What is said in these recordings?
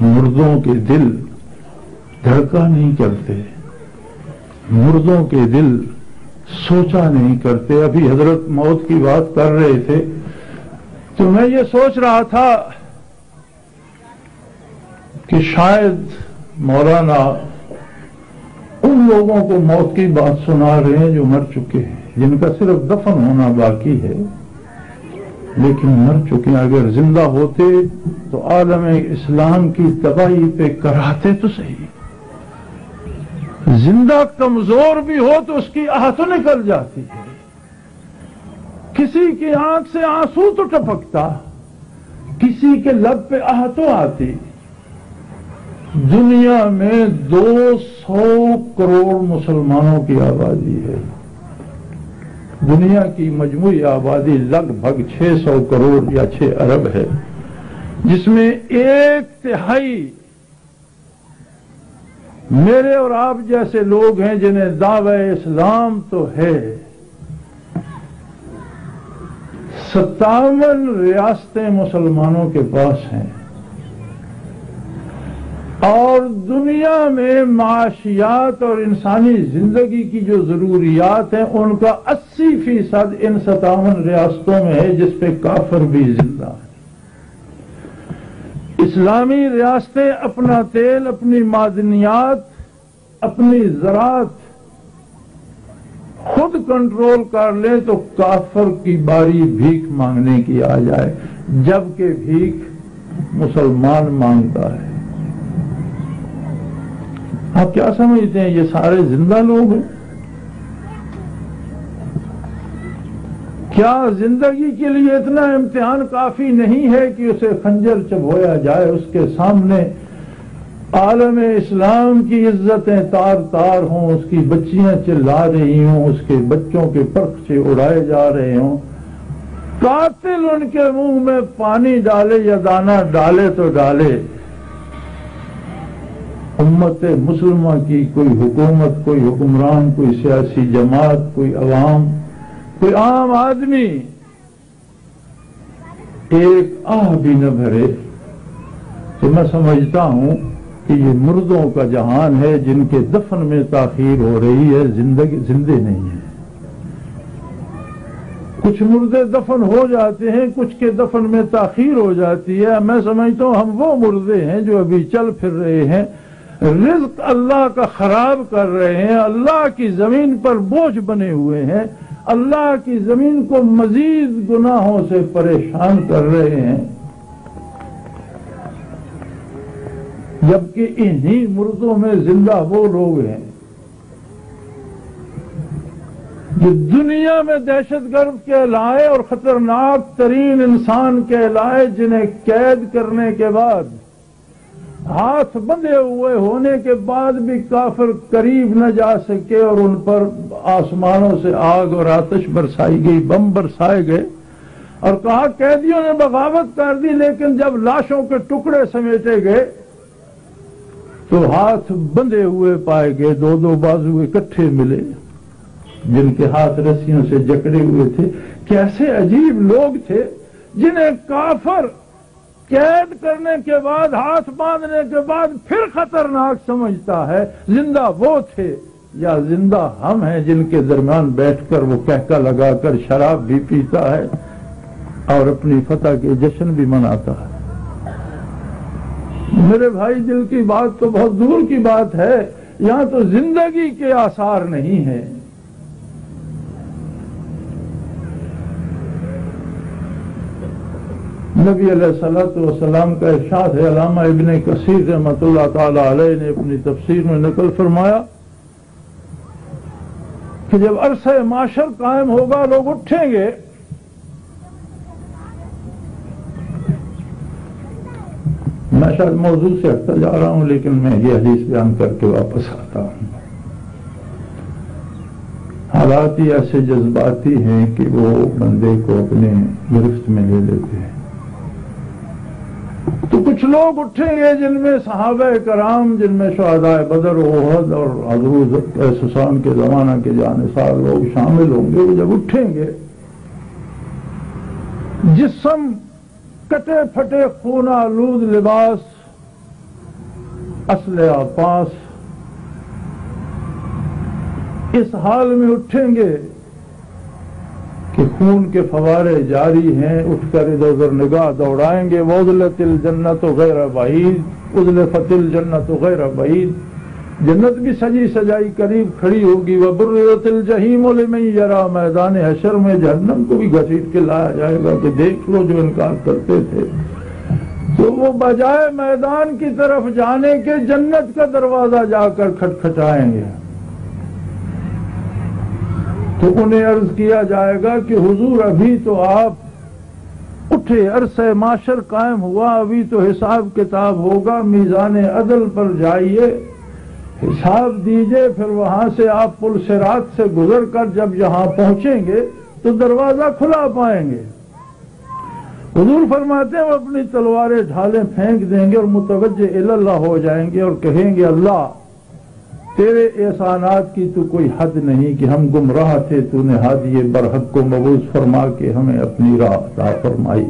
مردوں کے دل دھڑکا نہیں کرتے، مردوں کے دل سوچا نہیں کرتے۔ ابھی حضرت موت کی بات کر رہے تھے تو میں یہ سوچ رہا تھا کہ شاید مولانا ان لوگوں کو موت کی بات سنا رہے ہیں جو مر چکے ہیں، جن کا صرف دفن ہونا باقی ہے لیکن مر چکے ہیں۔ اگر زندہ ہوتے تو عالم اسلام کی تباہی پہ کراتے تو صحیح۔ زندہ کمزور بھی ہو تو اس کی آہ تو نکل جاتی ہے، کسی کی آنکھ سے آنسو تو ٹپکتا، کسی کے لب پہ آہ تو آتی۔ دنیا میں 200 کروڑ مسلمانوں کی آبادی ہے، دنیا کی مجموعی آبادی لگ بھگ 600 کروڑ یا 6 ارب ہے، جس میں 1/3 میرے اور آپ جیسے لوگ ہیں جنہیں دعوی اسلام تو ہے۔ 57 ریاستیں مسلمانوں کے پاس ہیں، اور دنیا میں معاشیات اور انسانی زندگی کی جو ضروریات ہیں ان کا 80% ان 57 ریاستوں میں ہے، جس پہ کافر بھی زندہ ہے۔ اسلامی ریاستیں اپنا تیل، اپنی معدنیات، اپنی زراعت خود کنٹرول کر لیں تو کافر کی باری بھیک مانگنے کی آ جائے، جبکہ بھیک مسلمان مانگتا ہے۔ آپ کیا سمجھتے ہیں یہ سارے زندہ لوگ ہیں؟ کیا زندگی کے لیے اتنا امتحان کافی نہیں ہے کہ اسے خنجر چبویا جائے، اس کے سامنے عالم اسلام کی عزتیں تار تار ہوں، اس کی بچیاں چلا رہی ہوں، اس کے بچوں کے پرخچے اڑائے جا رہے ہوں، قاتل ان کے منہ میں پانی ڈالے یا دانہ ڈالے تو ڈالے۔ امت مسلمہ کی کوئی حکومت، کوئی حکمران، کوئی سیاسی جماعت، کوئی عوام، کوئی عام آدمی ایک آہ بھی نہ بھرے تو میں سمجھتا ہوں کہ یہ مردوں کا جہان ہے، جن کے دفن میں تاخیر ہو رہی ہے، زندے نہیں ہیں۔ کچھ مردے دفن ہو جاتے ہیں، کچھ کے دفن میں تاخیر ہو جاتی ہے۔ میں سمجھتا ہوں ہم وہ مردے ہیں جو ابھی چل پھر رہے ہیں، رزق اللہ کا خراب کر رہے ہیں، اللہ کی زمین پر بوجھ بنے ہوئے ہیں، اللہ کی زمین کو مزید گناہوں سے پریشان کر رہے ہیں، جبکہ انہی مردوں میں زندہ وہ لوگ ہیں جو دنیا میں دہشت گرد کہلائے اور خطرناک ترین انسان کہلائے، جنہیں قید کرنے کے بعد، ہاتھ بندھے ہوئے ہونے کے بعد بھی کافر قریب نہ جا سکے، اور ان پر آسمانوں سے آگ اور آتش برسائی گئی، بم برسائے گئے، اور کہا قیدیوں نے بغاوت کر دی، لیکن جب لاشوں کے ٹکڑے سمیٹے گئے تو ہاتھ بندھے ہوئے پائے گئے، 2 بازو اکٹھے ملے، جن کے ہاتھ رسیوں سے جکڑے ہوئے تھے۔ کیسے عجیب لوگ تھے جنہیں کافر قید کرنے کے بعد، ہاتھ باندھنے کے بعد پھر خطرناک سمجھتا ہے۔ زندہ وہ تھے یا زندہ ہم ہیں جن کے درمیان بیٹھ کر وہ کہکا لگا کر شراب بھی پیتا ہے اور اپنی فتح کے جشن بھی مناتا ہے۔ میرے بھائی، دل کی بات تو بہت دور کی بات ہے، یہاں تو زندگی کے آثار نہیں ہیں۔ نبی علیہ الصلوۃ والسلام کا ارشاد ہے، علامہ ابن کثیر رحمۃ اللہ تعالی علیہ نے اپنی تفسیر میں نقل فرمایا کہ جب عرصہ معاشر قائم ہوگا، لوگ اٹھیں گے، میں شاید موضوع سے ہٹتا جا رہا ہوں لیکن میں یہ حدیث بیان کر کے واپس آتا ہوں۔ حالات ہی ایسے جذباتی ہیں کہ وہ بندے کو اپنے گرفت میں لے لیتے ہیں۔ تو کچھ لوگ اٹھیں گے جن میں صحابہ کرام، جن میں شہداء بدر و احد اور حضور سسان کے زمانہ کے جانثار لوگ شامل ہوں گے۔ وہ جب اٹھیں گے، جسم کٹے پھٹے خون آلود لباس، اسلحہ پاس اس حال میں اٹھیں گے کہ خون کے فوارے جاری ہیں، اٹھ کر ادھر ادھر نگاہ دوڑائیں گے. وَأُزْلِفَتِ الْجَنَّةُ غَيْرَ بَعِيدٍ، اُزْلِفَتِ الْجَنَّةُ غَيْرَ بَعِيدٍ، جنت بھی سجی سجائی قریب کھڑی ہوگی. وَبُرِّزَتِ الْجَحِيمُ لِمَن يَرَىٰ، میدان حشر میں جہنم کو بھی گھسیٹ کے لایا جائے گا کہ دیکھ لو جو انکار کرتے تھے. تو وہ بجائے میدان کی طرف جانے کے جنت کا دروازہ جا کر کھٹکھٹائیں گے. تو انہیں عرض کیا جائے گا کہ حضور ابھی تو آپ اٹھے، عرصہ معاشر قائم ہوا، ابھی تو حساب کتاب ہوگا، میزان عدل پر جائیے، حساب دیجئے، پھر وہاں سے آپ پل صراط سے گزر کر جب یہاں پہنچیں گے تو دروازہ کھلا پائیں گے. حضور فرماتے ہیں وہ اپنی تلواریں ڈھالیں پھینک دیں گے اور متوجہ اللہ ہو جائیں گے اور کہیں گے اللہ تیرے احسانات کی تو کوئی حد نہیں کہ ہم گمراہ تھے، تو نے ہادی برحق کو مبعوث فرما کے ہمیں اپنی راہ عطا فرمائی،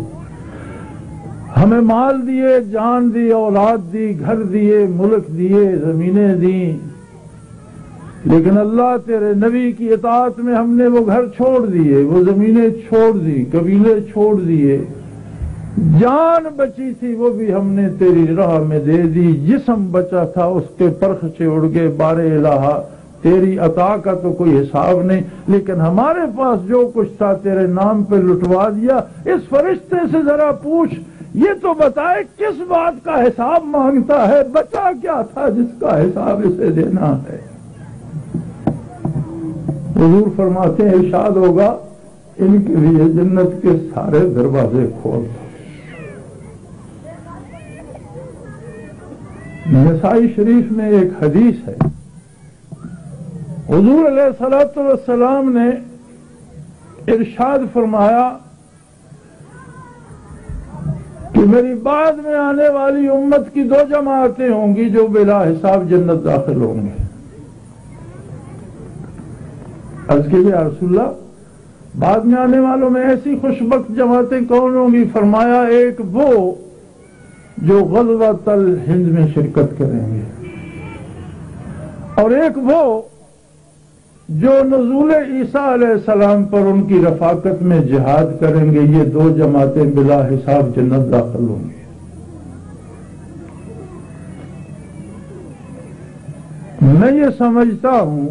ہمیں مال دیے، جان دی، اولاد دی، گھر دیے، ملک دیے، زمینیں دیں، لیکن اللہ تیرے نبی کی اطاعت میں ہم نے وہ گھر چھوڑ دیے، وہ زمینیں چھوڑ دی، قبیلے چھوڑ دیے، جان بچی تھی وہ بھی ہم نے تیری راہ میں دے دی، جسم بچا تھا اس کے پرخچے اڑ گئے، بار الہ تیری عطا کا تو کوئی حساب نہیں، لیکن ہمارے پاس جو کچھ تھا تیرے نام پہ لٹوا دیا. اس فرشتے سے ذرا پوچھ یہ تو بتائے کس بات کا حساب مانگتا ہے، بچا کیا تھا جس کا حساب اسے دینا ہے. حضور فرماتے ہیں ارشاد ہوگا ان کے لیے جنت کے سارے دروازے کھول دو. نسائی شریف میں ایک حدیث ہے، حضور علیہ الصلوۃ والسلام نے ارشاد فرمایا کہ میری بعد میں آنے والی امت کی دو جماعتیں ہوں گی جو بلا حساب جنت داخل ہوں گے. عرض کیجیے یا رسول اللہ بعد میں آنے والوں میں ایسی خوشبخت جماعتیں کون ہوں گی؟ فرمایا ایک وہ جو غزوۃ الہند میں شرکت کریں گے، اور ایک وہ جو نزول عیسیٰ علیہ السلام پر ان کی رفاقت میں جہاد کریں گے. یہ دو جماعتیں بلا حساب جنت داخل ہوں گی. میں یہ سمجھتا ہوں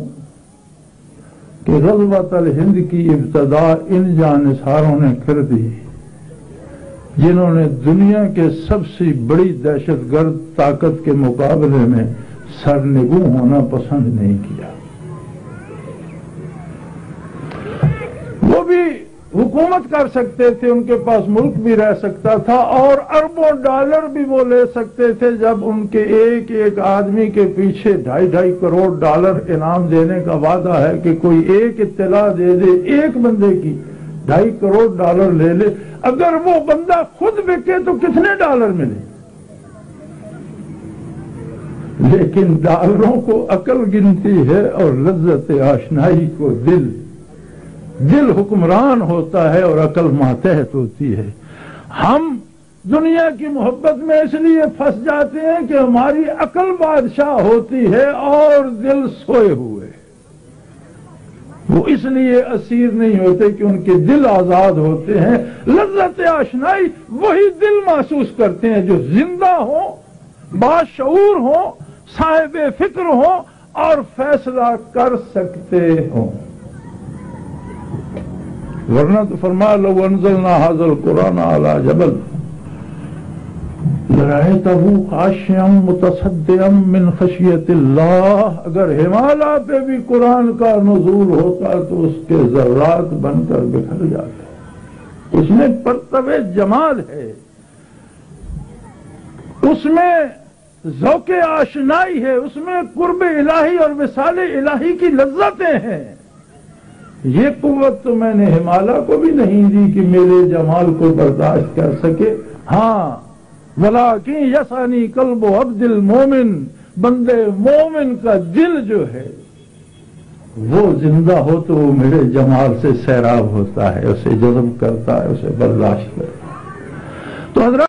کہ غزوۃ الہند کی ابتدا ان جانصاروں نے کر دی جنہوں نے دنیا کے سب سے بڑی دہشت گرد طاقت کے مقابلے میں سرنگوں ہونا پسند نہیں کیا. وہ بھی حکومت کر سکتے تھے، ان کے پاس ملک بھی رہ سکتا تھا اور اربوں ڈالر بھی وہ لے سکتے تھے. جب ان کے ایک ایک آدمی کے پیچھے 2.5 کروڑ ڈالر انعام دینے کا وعدہ ہے کہ کوئی ایک اطلاع دے دے ایک بندے کی 2.5 کروڑ ڈالر لے لے، اگر وہ بندہ خود بکے تو کتنے ڈالر ملے؟ لیکن ڈالروں کو عقل گنتی ہے اور لذت آشنائی کو دل حکمران ہوتا ہے اور عقل ماتحت ہوتی ہے. ہم دنیا کی محبت میں اس لیے پھنس جاتے ہیں کہ ہماری عقل بادشاہ ہوتی ہے اور دل سوئے ہوئے. وہ اس لیے اسیر نہیں ہوتے کہ ان کے دل آزاد ہوتے ہیں. لذت آشنائی وہی دل محسوس کرتے ہیں جو زندہ ہوں، باشعور ہوں، صاحب فکر ہوں اور فیصلہ کر سکتے ہوں. ورنہ تو فرمایا لو انزلنا ھذا القرآن علی جبل لرأیتہ خاشعا متصدعا من خشیۃ اللہ. اگر ہمالیہ پہ بھی قرآن کا نزول ہوتا تو اس کے ذرات بن کر بکھر جاتے. اس میں پرتو جمال ہے، اس میں ذوق آشنائی ہے، اس میں قرب الہی اور وصال الہی کی لذتیں ہیں. یہ قوت تو میں نے ہمالیہ کو بھی نہیں دی کہ میرے جمال کو برداشت کر سکے. ہاں ولیکن یسانی قلب عبد المومن، بندے مومن کا دل جو ہے وہ زندہ ہو تو وہ میرے جمال سے سیراب ہوتا ہے، اسے جذب کرتا ہے، اسے برداشت کرتا ہے. تو حضرات